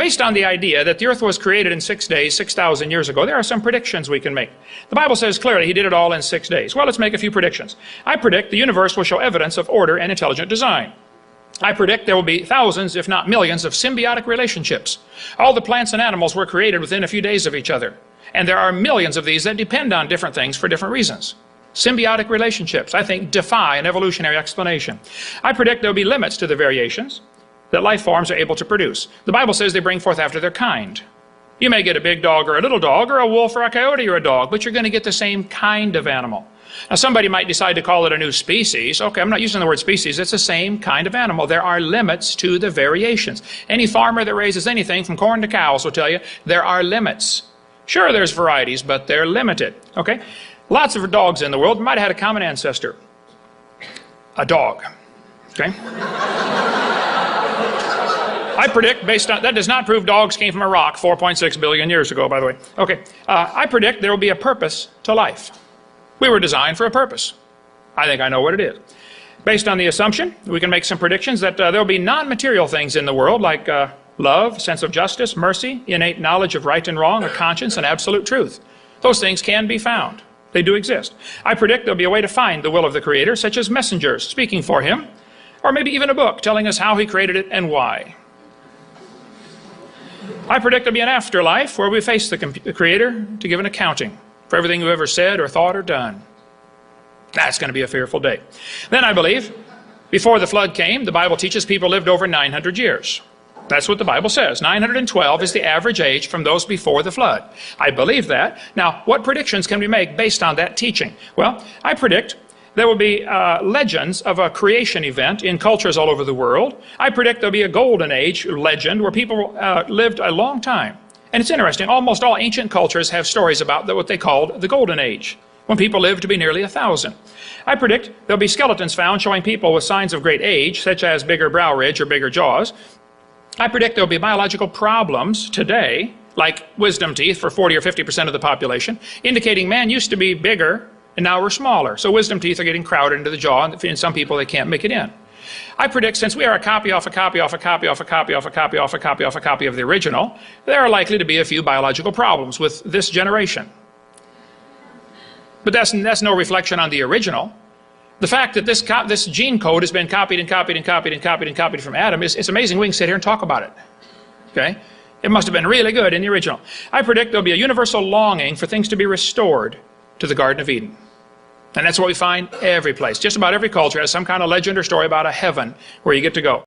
Based on the idea that the earth was created in 6 days, 6,000 years ago, there are some predictions we can make. The Bible says clearly he did it all in 6 days. Well, let's make a few predictions. I predict the universe will show evidence of order and intelligent design. I predict there will be thousands, if not millions, of symbiotic relationships. All the plants and animals were created within a few days of each other. And there are millions of these that depend on different things for different reasons. Symbiotic relationships, I think, defy an evolutionary explanation. I predict there will be limits to the variations that life forms are able to produce. The Bible says they bring forth after their kind. You may get a big dog or a little dog, or a wolf or a coyote or a dog, but you're going to get the same kind of animal. Now, somebody might decide to call it a new species. Okay, I'm not using the word species. It's the same kind of animal. There are limits to the variations. Any farmer that raises anything from corn to cows will tell you there are limits. Sure, there's varieties, but they're limited. Okay? Lots of dogs in the world might have had a common ancestor. A dog. Okay? I predict, based on, that does not prove dogs came from a rock 4.6 billion years ago, by the way. Okay, I predict there will be a purpose to life. We were designed for a purpose. I think I know what it is. Based on the assumption, we can make some predictions that there will be non-material things in the world like love, sense of justice, mercy, innate knowledge of right and wrong, a conscience, and absolute truth. Those things can be found. They do exist. I predict there will be a way to find the will of the Creator, such as messengers speaking for Him, or maybe even a book telling us how He created it and why. I predict there will be an afterlife where we face the Creator to give an accounting for everything we've ever said or thought or done. That's going to be a fearful day. Then I believe, before the flood came, the Bible teaches people lived over 900 years. That's what the Bible says. 912 is the average age from those before the flood. I believe that. Now, what predictions can we make based on that teaching? Well, I predict there will be legends of a creation event in cultures all over the world. I predict there'll be a golden age legend where people lived a long time. And it's interesting, almost all ancient cultures have stories about what they called the golden age, when people lived to be nearly 1,000. I predict there'll be skeletons found showing people with signs of great age, such as bigger brow ridge or bigger jaws. I predict there'll be biological problems today, like wisdom teeth for 40 or 50% of the population, indicating man used to be bigger and now we're smaller. So wisdom teeth are getting crowded into the jaw, and in some people they can't make it in. I predict since we are a copy off a copy off a copy off a copy off a copy off a copy off a copy of the original, there are likely to be a few biological problems with this generation. But that's no reflection on the original. The fact that this gene code has been copied and copied and copied and copied and copied from Adam, it's amazing we can sit here and talk about it. Okay? It must have been really good in the original. I predict there'll be a universal longing for things to be restored to the Garden of Eden. And that's what we find every place. Just about every culture has some kind of legend or story about a heaven where you get to go.